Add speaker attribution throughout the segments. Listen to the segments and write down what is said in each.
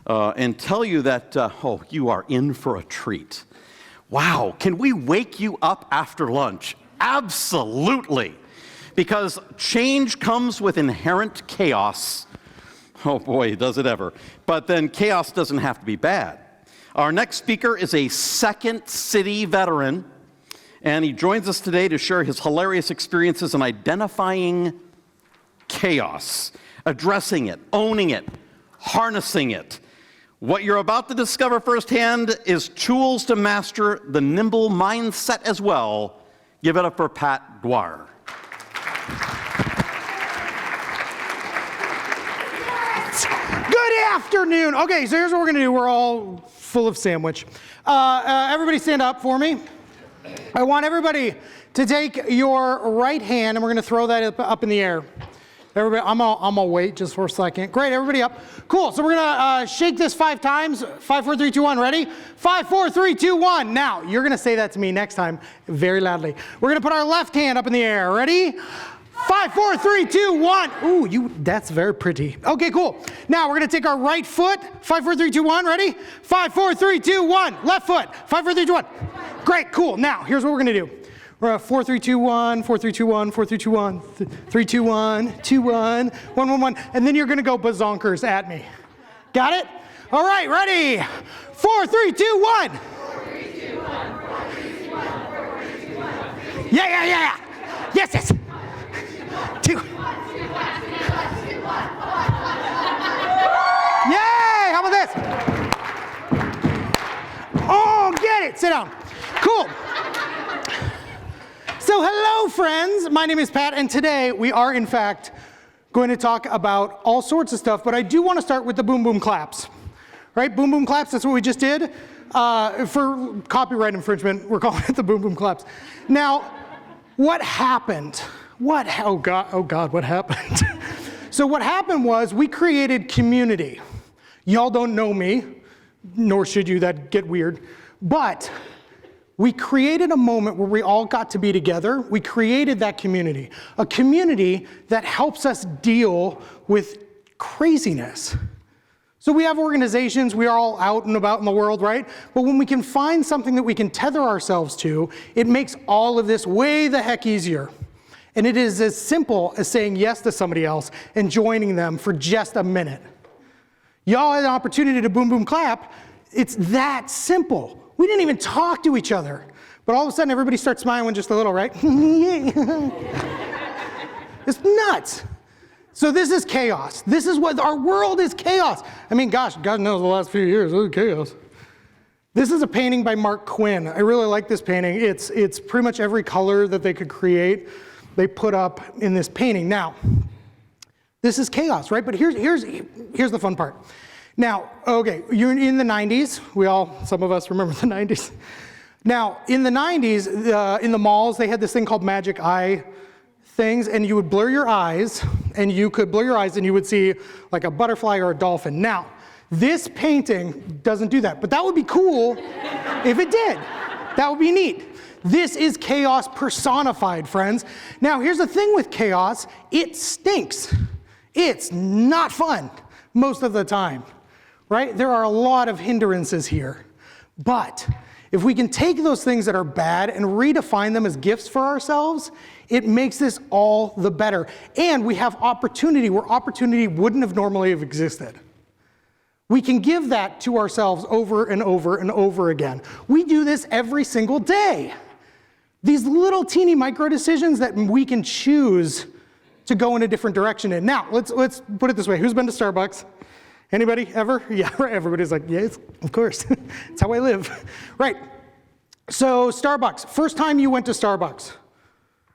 Speaker 1: and tell you that, you are in for a treat. Wow, can we wake you up after lunch? Absolutely. Because change comes with inherent chaos. Oh boy, does it ever. But then chaos doesn't have to be bad. Our next speaker is a Second City veteran, and he joins us today to share his hilarious experiences in identifying chaos, addressing it, owning it, harnessing it. What you're about to discover firsthand is tools to master the nimble mindset as well. Give it up for Pat Dwyer.
Speaker 2: Good afternoon. Okay, so here's what we're going to do. We're all full of sandwich. Everybody stand up for me. I want everybody to take your right hand, and we're going to throw that up in the air. Everybody, I'm gonna wait just for a second. Great, everybody up. Cool, so we're gonna shake this 5 times. 5, 4, 3, 2, 1, ready? 5, 4, 3, 2, 1. Now, you're gonna say that to me next time very loudly. We're gonna put our left hand up in the air. Ready? 5, 4, 3, 2, 1. Ooh, that's very pretty. Okay, cool. Now, we're gonna take our right foot. 5, 4, 3, 2, 1, ready? 5, 4, 3, 2, 1. Left foot. 5, 4, 3, 2, 1. Great, cool. Now, here's what we're gonna do. We're 4, 3, 2, 1, 4, 3, 2, 1, 4, 3, 2, 1, 3, 2, 1, 2, 1, 1, 1, 1, and then you're gonna go bazonkers at me. Got it? All right, ready? 4, 3, 2, 1. 4, 3, 2, 1, 4, 3, 2, 1, 4, 3, 2, 1. Yeah. Yes. 2. Yay! How about this? Oh, get it. Sit down. Cool. So hello, friends. My name is Pat, and today we are, in fact, going to talk about all sorts of stuff, but I do want to start with the boom, boom claps. Right? Boom, boom claps, that's what we just did. For copyright infringement, we're calling it the boom, boom claps. Now, what happened? Oh God, what happened? So what happened was we created community. Y'all don't know me, nor should you, that'd get weird. But we created a moment where we all got to be together. We created that community, a community that helps us deal with craziness. So we have organizations, we are all out and about in the world, right? But when we can find something that we can tether ourselves to, it makes all of this way the heck easier. And it is as simple as saying yes to somebody else and joining them for just a minute. Y'all had an opportunity to boom, boom, clap. It's that simple. We didn't even talk to each other. But all of a sudden, everybody starts smiling just a little, right? It's nuts. So this is chaos. This is what our world is, chaos. I mean, gosh, God knows the last few years, it was chaos. This is a painting by Mark Quinn. I really like this painting. It's pretty much every color that they could create, they put up in this painting. Now, this is chaos, right? But here's the fun part. Now, okay, you're in the 90s. Some of us remember the 90s. Now, in the 90s, in the malls, they had this thing called magic eye things, and you would blur your eyes, and you would see like a butterfly or a dolphin. Now, this painting doesn't do that, but that would be cool if it did. That would be neat. This is chaos personified, friends. Now, here's the thing with chaos. It stinks. It's not fun most of the time. Right? There are a lot of hindrances here. But if we can take those things that are bad and redefine them as gifts for ourselves, it makes this all the better. And we have opportunity where opportunity wouldn't have normally have existed. We can give that to ourselves over and over and over again. We do this every single day. These little teeny micro decisions that we can choose to go in a different direction in. Now, let's put it this way. Who's been to Starbucks? Anybody ever? Yeah, right. Everybody's like, yes, of course. That's how I live. Right. So Starbucks, first time you went to Starbucks,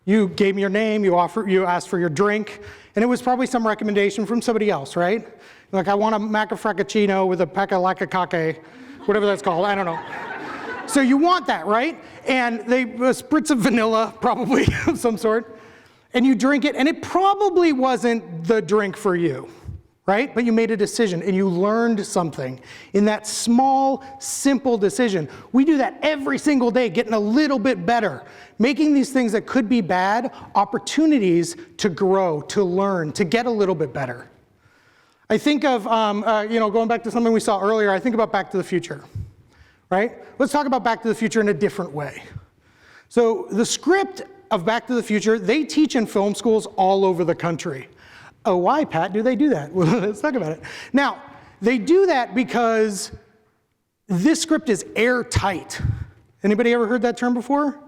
Speaker 2: you gave me your name, you asked for your drink, and it was probably some recommendation from somebody else, right? Like, I want a maca frappuccino with a pecca whatever that's called, I don't know. So you want that, right? And a spritz of vanilla, probably of some sort, and you drink it, and it probably wasn't the drink for you. Right? But you made a decision and you learned something in that small, simple decision. We do that every single day, getting a little bit better, making these things that could be bad opportunities to grow, to learn, to get a little bit better. I think of, going back to something we saw earlier, I think about Back to the Future, right? Let's talk about Back to the Future in a different way. So the script of Back to the Future, they teach in film schools all over the country. Oh, why, Pat, do they do that? Well, let's talk about it. Now, they do that because this script is airtight. Anybody ever heard that term before?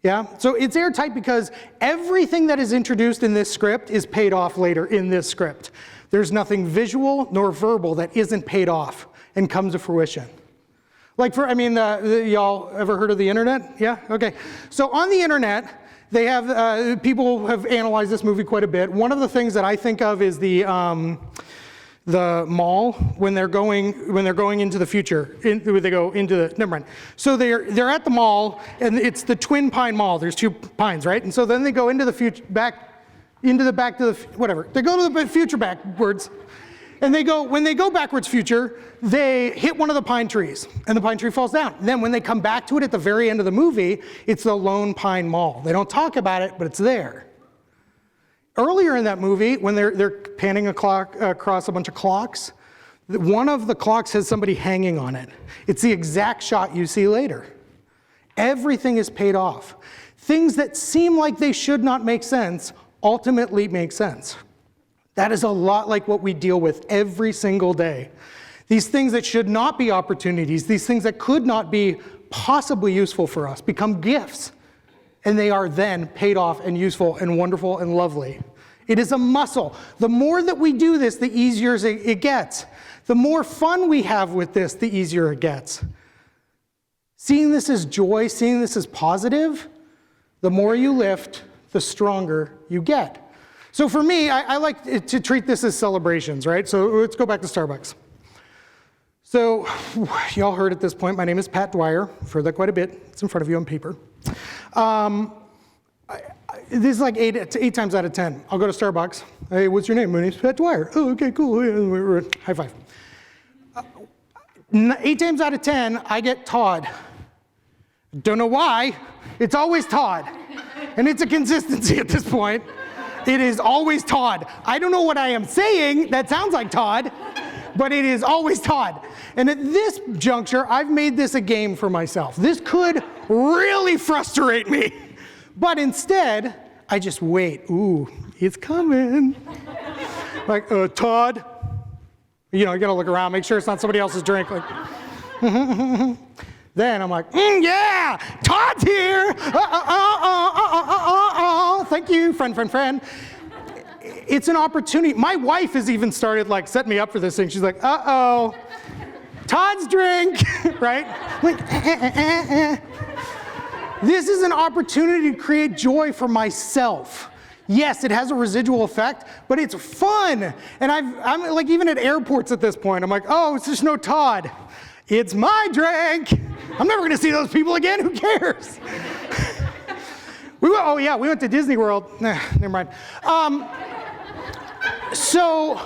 Speaker 2: Yeah? So it's airtight because everything that is introduced in this script is paid off later in this script. There's nothing visual nor verbal that isn't paid off and comes to fruition. Like y'all ever heard of the internet? Yeah? Okay. So on the internet, they have, people have analyzed this movie quite a bit. One of the things that I think of is the mall when they're going into the future. Never mind. So they're at the mall, and it's the Twin Pine Mall. There's 2 pines, right? And so then they go into the future, whatever. They go to the future backwards, and when they go backwards future, they hit one of the pine trees, and the pine tree falls down. And then when they come back to it at the very end of the movie, it's the Lone Pine Mall. They don't talk about it, but it's there. Earlier in that movie, when they're panning across a bunch of clocks, one of the clocks has somebody hanging on it. It's the exact shot you see later. Everything is paid off. Things that seem like they should not make sense ultimately make sense. That is a lot like what we deal with every single day. These things that should not be opportunities, these things that could not be possibly useful for us, become gifts. And they are then paid off and useful and wonderful and lovely. It is a muscle. The more that we do this, the easier it gets. The more fun we have with this, the easier it gets. Seeing this as joy, seeing this as positive, the more you lift, the stronger you get. So for me, I like to treat this as celebrations, right? So let's go back to Starbucks. So y'all heard at this point, my name is Pat Dwyer. I've heard that quite a bit. It's in front of you on paper. This is like 8 times out of 10. I'll go to Starbucks. Hey, what's your name? My name's Pat Dwyer. Oh, okay, cool. High five. 8 times out of 10, I get Todd. Don't know why. It's always Todd. And it's a consistency at this point. It is always Todd. I don't know what I am saying that sounds like Todd, but it is always Todd. And at this juncture, I've made this a game for myself. This could really frustrate me. But instead, I just wait. Ooh, it's coming. Like, Todd. You gotta look around, make sure it's not somebody else's drink. Like, Then I'm like, yeah, Todd's here. Thank you, friend. It's an opportunity. My wife has even started setting me up for this thing. She's like, Todd's drink, right? Like, This is an opportunity to create joy for myself. Yes, it has a residual effect, but it's fun. And I'm like, even at airports at this point, I'm like, it's just no Todd. It's my drink. I'm never gonna see those people again, who cares? We went to Disney World. Never mind. So,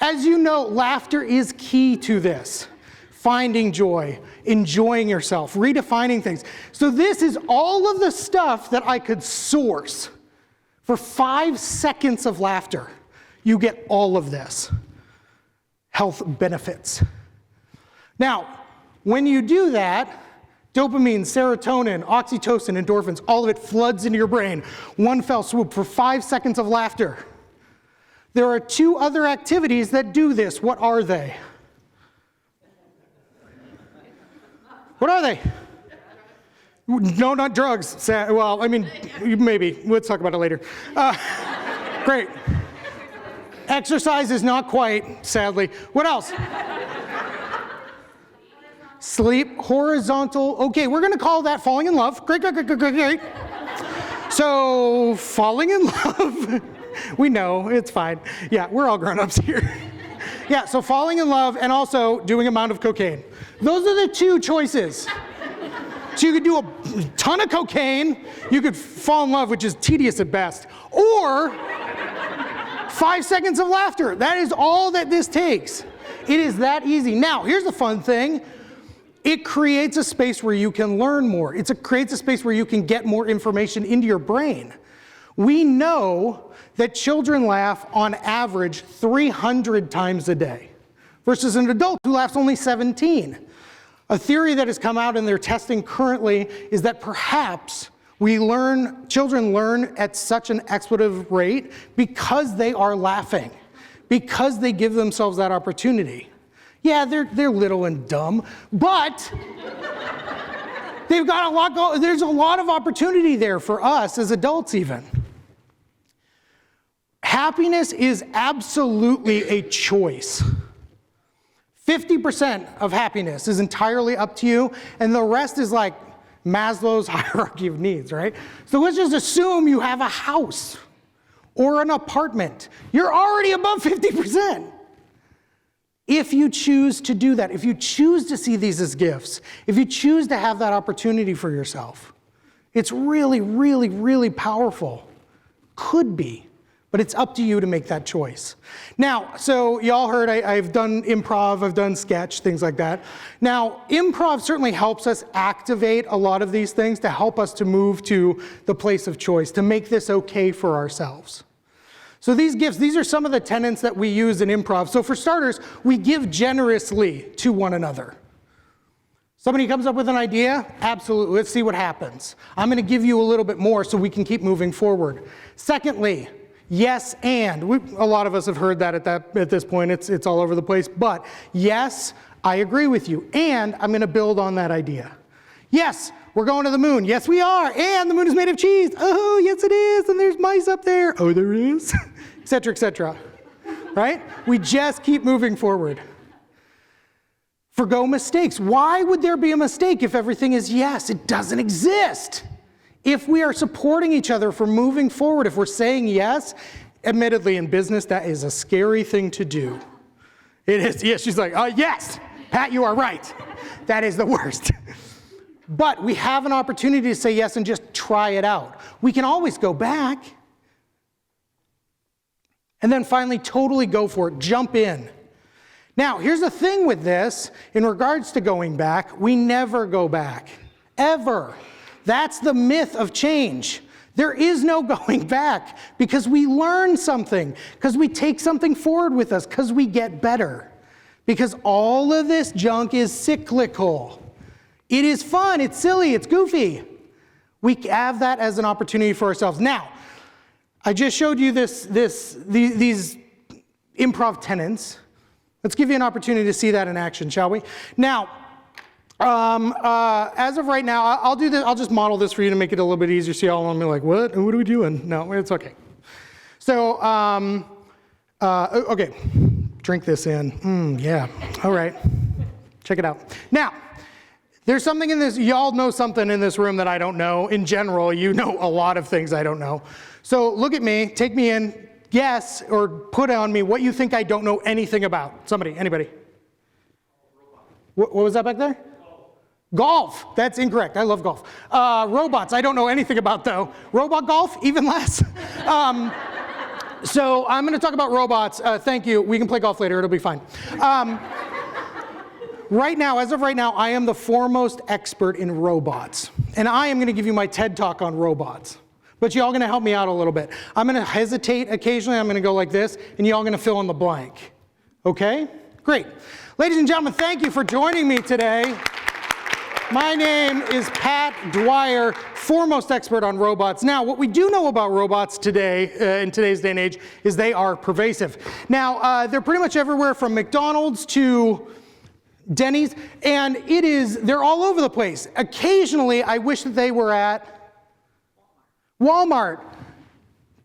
Speaker 2: as you know, laughter is key to this. Finding joy, enjoying yourself, redefining things. So this is all of the stuff that I could source for 5 seconds of laughter. You get all of this. Health benefits. Now, when you do that, dopamine, serotonin, oxytocin, endorphins, all of it floods into your brain. One fell swoop for 5 seconds of laughter. There are 2 other activities that do this. What are they? What are they? No, not drugs. Well, I mean, maybe. Let's talk about it later. Great. Exercise is not quite, sadly. What else? Sleep, horizontal. Okay, we're going to call that falling in love. Great. So, falling in love. We know, it's fine. Yeah, we're all grown-ups here. Yeah, so falling in love and also doing amount of cocaine. Those are the 2 choices. So you could do a ton of cocaine, you could fall in love, which is tedious at best, or 5 seconds of laughter. That is all that this takes. It is that easy. Now, here's the fun thing. It creates a space where you can learn more. It creates a space where you can get more information into your brain. We know that children laugh on average 300 times a day versus an adult who laughs only 17. A theory that has come out in their testing currently is that perhaps children learn at such an expletive rate because they are laughing, because they give themselves that opportunity. Yeah, they're little and dumb, but they've got a lot there's a lot of opportunity there for us as adults even. Happiness is absolutely a choice. 50% of happiness is entirely up to you, and the rest is like Maslow's hierarchy of needs, right? So let's just assume you have a house or an apartment. You're already above 50%. If you choose to do that, if you choose to see these as gifts, if you choose to have that opportunity for yourself, it's really, really, really powerful. Could be, but it's up to you to make that choice. Now, so y'all heard I've done improv, I've done sketch, things like that. Now, improv certainly helps us activate a lot of these things to help us to move to the place of choice, to make this okay for ourselves. So these gifts, these are some of the tenets that we use in improv. So for starters, we give generously to one another. Somebody comes up with an idea, absolutely, let's see what happens. I'm gonna give you a little bit more so we can keep moving forward. Secondly, yes and. A lot of us have heard that at this point, it's all over the place, but yes, I agree with you, and I'm gonna build on that idea. Yes, we're going to the moon. Yes, we are. And the moon is made of cheese. Oh, yes, it is. And there's mice up there. Oh, there is. Et cetera, et cetera. Right? We just keep moving forward. Forgo mistakes. Why would there be a mistake if everything is yes? It doesn't exist. If we are supporting each other for moving forward, if we're saying yes, admittedly in business, that is a scary thing to do. It is. Yes, she's like, yes, Pat, you are right. That is the worst. But we have an opportunity to say yes and just try it out. We can always go back. And then finally, totally go for it. Jump in. Now, here's the thing with this. In regards to going back, we never go back. Ever. That's the myth of change. There is no going back because we learn something, because we take something forward with us, because we get better. Because all of this junk is cyclical. It is fun, it's silly, it's goofy. We have that as an opportunity for ourselves. Now, I just showed you these improv tenets. Let's give you an opportunity to see that in action, shall we? Now, as of right now, I'll do this. I'll just model this for you to make it a little bit easier. So y'all want me like, what? What are we doing? No, it's okay. So, okay, drink this in. Yeah, all right. Check it out. Now, there's something in this, y'all know something in this room that I don't know. In general, you know a lot of things I don't know. So look at me, take me in, guess, or put on me what you think I don't know anything about. Somebody, anybody? What was that back there? Golf, that's incorrect. I love golf. Robots, I don't know anything about though. Robot golf, even less. So I'm gonna talk about robots. Thank you, we can play golf later, it'll be fine. Right now, as of right now, I am the foremost expert in robots. And I am gonna give you my TED Talk on robots. But y'all gonna help me out a little bit. I'm gonna hesitate occasionally, I'm gonna go like this, and y'all gonna fill in the blank. Okay? Great. Ladies and gentlemen, thank you for joining me today. My name is Pat Dwyer, foremost expert on robots. Now, what we do know about robots today, in today's day and age, is they are pervasive. Now, they're pretty much everywhere from McDonald's to Denny's, and they're all over the place. Occasionally, I wish that they were at Walmart.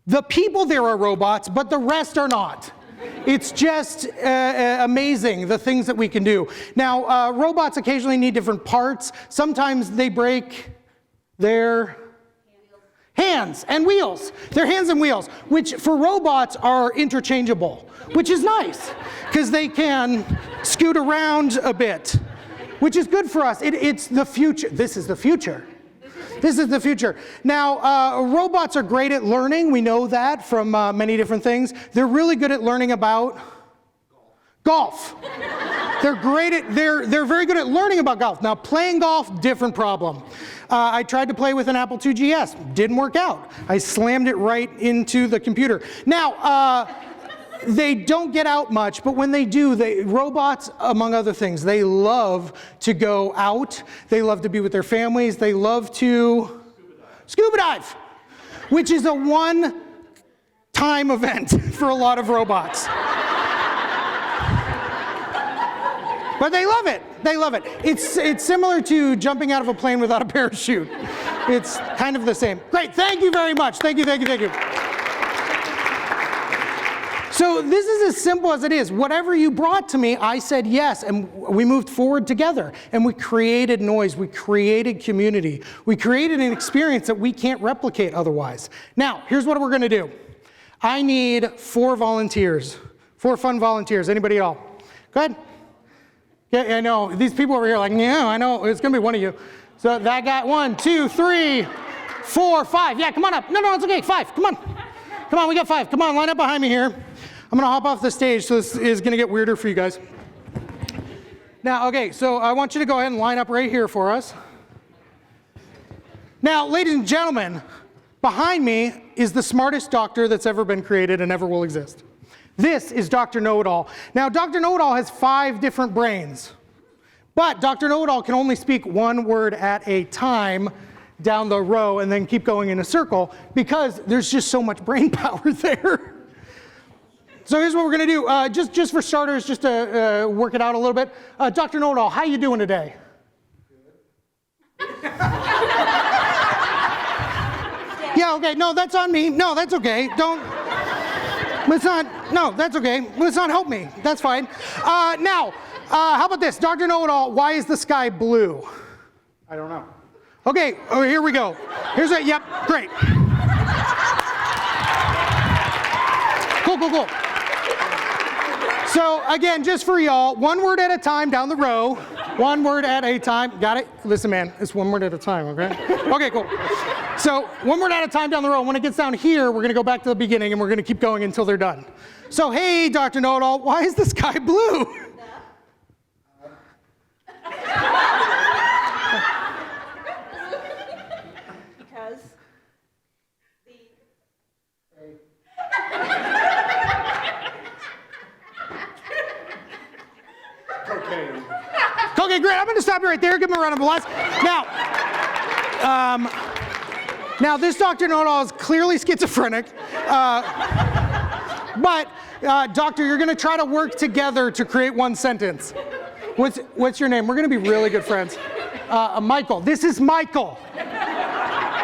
Speaker 2: The people there are robots, but the rest are not. It's just amazing, the things that we can do. Now, robots occasionally need different parts. Sometimes they break their hands and wheels. Their hands and wheels, which for robots are interchangeable, which is nice, because they can scoot around a bit, which is good for us. It's the future. This is the future. This is the future. Now, robots are great at learning. We know that from many different things. They're really good at learning about golf. They're very good at learning about golf. Now, playing golf, different problem. I tried to play with an Apple II GS. Didn't work out. I slammed it right into the computer. Now, they don't get out much, but when they do, robots, among other things, they love to go out. They love to be with their families. They love to scuba dive, which is a one-time event for a lot of robots. But they love it. They love it. It's similar to jumping out of a plane without a parachute. It's kind of the same. Great. Thank you very much. Thank you, thank you, thank you. So this is as simple as it is. Whatever you brought to me, I said yes, and we moved forward together. And we created noise. We created community. We created an experience that we can't replicate otherwise. Now, here's what we're going to do. I need 4 volunteers, 4 fun volunteers. Anybody at all? Go ahead. Yeah, I know. These people over here are like, yeah, I know. It's going to be one of you. So that guy, 1, 2, 3, 4, 5. Yeah, come on up. No, it's okay. 5. Come on. Come on, we got 5. Come on, line up behind me here. I'm going to hop off the stage, so this is going to get weirder for you guys. Now, okay, so I want you to go ahead and line up right here for us. Now, ladies and gentlemen, behind me is the smartest doctor that's ever been created and ever will exist. This is Dr. Know-It-All. Now, Dr. Know-It-All has 5 different brains, but Dr. Know-It-All can only speak 1 word at a time down the row and then keep going in a circle because there's just so much brain power there. So here's what we're going to do. Just for starters, just to work it out a little bit. Dr. Know-It-All, how you doing today? Yeah, okay. No, that's on me. No, that's okay. Let's not, no, that's okay. Let's not help me. That's fine. Now, how about this? Dr. Know-It-All, why is the sky blue?
Speaker 3: I don't know.
Speaker 2: Okay, oh, here we go. Here's it. Yep, great. Cool. So again, just for y'all, 1 word at a time down the row. 1 word at a time. Got it? Listen, man, it's 1 word at a time, okay? Okay, cool. So 1 word at a time down the row. When it gets down here, we're going to go back to the beginning, and we're going to keep going until they're done. So hey, Dr. Know-It-All, why is the sky blue?
Speaker 4: Because
Speaker 3: Cocaine.
Speaker 2: Okay, great. I'm going to stop you right there. Give him a round of applause. Now this Dr. Know-It-All is clearly schizophrenic. But, Doctor, you're going to try to work together to create 1 sentence. What's your name? We're going to be really good friends. Michael. This is Michael.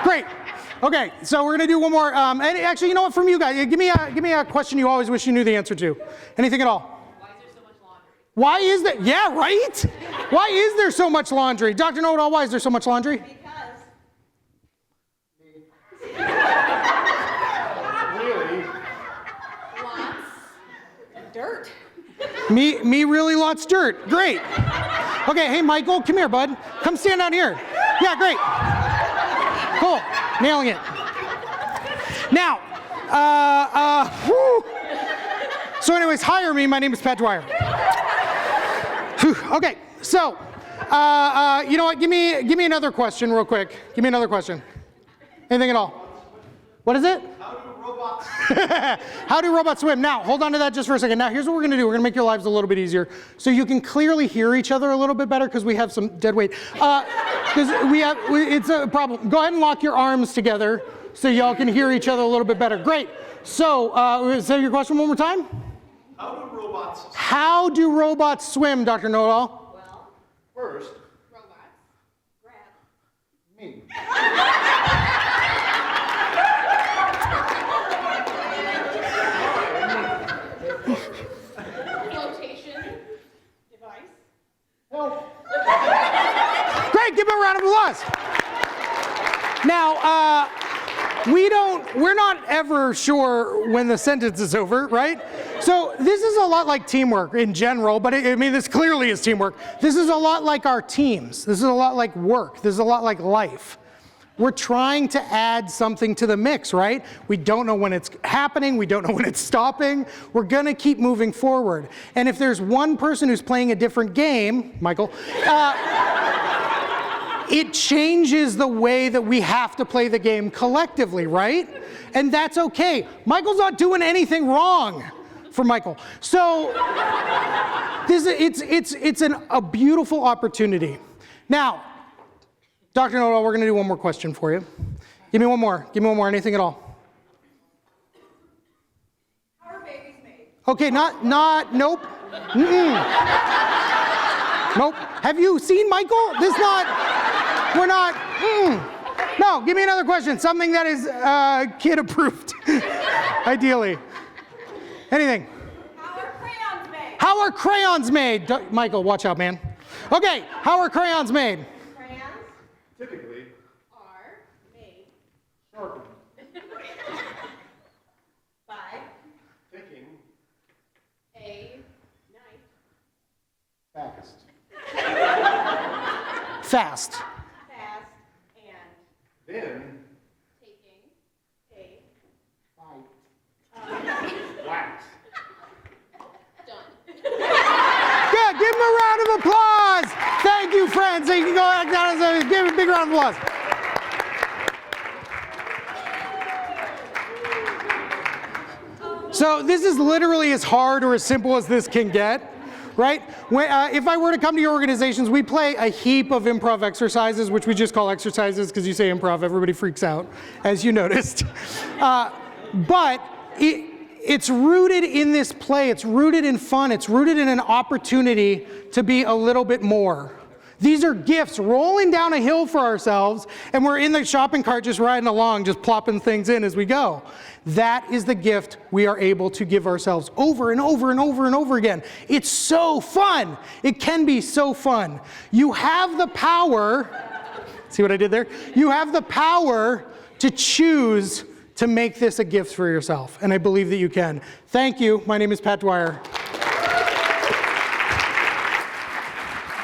Speaker 2: Great. Okay, so we're going to do 1 more. And actually, you know what? From you guys, give me a question you always wish you knew the answer to. Anything at all? Why is there so much laundry? Yeah, right? Why is there so much laundry? Dr. Know-It-All, why is there so much laundry?
Speaker 3: Really?
Speaker 4: lots dirt.
Speaker 2: Me really lots dirt. Great. Okay, hey, Michael, come here, bud. Come stand down here. Yeah, great. Cool. Nailing it. Now, so anyways, hire me. My name is Pat Dwyer. Whew. Okay, so, you know what? Give me another question real quick. Give me another question. Anything at all? What is it?
Speaker 3: How do robots?
Speaker 2: How do robots swim? Now, hold on to that just for a second. Now, here's what we're going to do. We're going to make your lives a little bit easier so you can clearly hear each other a little bit better because we have some dead weight. Because it's a problem. Go ahead and lock your arms together so y'all can hear each other a little bit better. Great. So, say your question one more time.
Speaker 3: How do robots
Speaker 2: How do robots swim,
Speaker 3: swim?
Speaker 2: Dr. Know-It-All?
Speaker 4: Well,
Speaker 3: First,
Speaker 4: robots grab
Speaker 3: me.
Speaker 4: flotation device.
Speaker 3: Help.
Speaker 2: Great, give him a round of applause. Now, we're not ever sure when the sentence is over, right? So this is a lot like teamwork in general, but I mean, this clearly is teamwork. This is a lot like our teams. This is a lot like work. This is a lot like life. We're trying to add something to the mix, right? We don't know when it's happening. We don't know when it's stopping. We're going to keep moving forward. And if there's one person who's playing a different game, Michael, it changes the way that we have to play the game collectively, right? And that's okay. Michael's not doing anything wrong for Michael. So it's a beautiful opportunity. Now, Dr. Noel, we're going to do one more question for you. Give me one more. Give me one more. Anything at all.
Speaker 4: How are babies made?
Speaker 2: Okay, nope. Nope. Have you seen Michael? We're not. No, give me another question. Something that is kid approved, ideally. Anything.
Speaker 4: How are crayons made?
Speaker 2: How are crayons made? Michael, watch out, man. Okay, how are crayons made?
Speaker 4: Crayons
Speaker 3: Typically,
Speaker 4: are made
Speaker 3: sharpened,
Speaker 4: by
Speaker 3: taking,
Speaker 4: a knife.
Speaker 3: fast,
Speaker 2: Fast.
Speaker 4: Fast and
Speaker 3: then
Speaker 4: taking a
Speaker 3: wax.
Speaker 4: done.
Speaker 2: Good, give him a round of applause. Thank you, friends. So you can go back down and give him a big round of applause. So this is literally as hard or as simple as this can get, right? If I were to come to your organizations, we play a heap of improv exercises, which we just call exercises because you say improv, everybody freaks out, as you noticed. But it's rooted in this play, it's rooted in fun, it's rooted in an opportunity to be a little bit more. These are gifts rolling down a hill for ourselves, and we're in the shopping cart just riding along, just plopping things in as we go. That is the gift we are able to give ourselves over and over and over and over again. It's so fun. It can be so fun. You have the power, see what I did there? You have the power to choose to make this a gift for yourself, and I believe that you can. Thank you. My name is Pat Dwyer.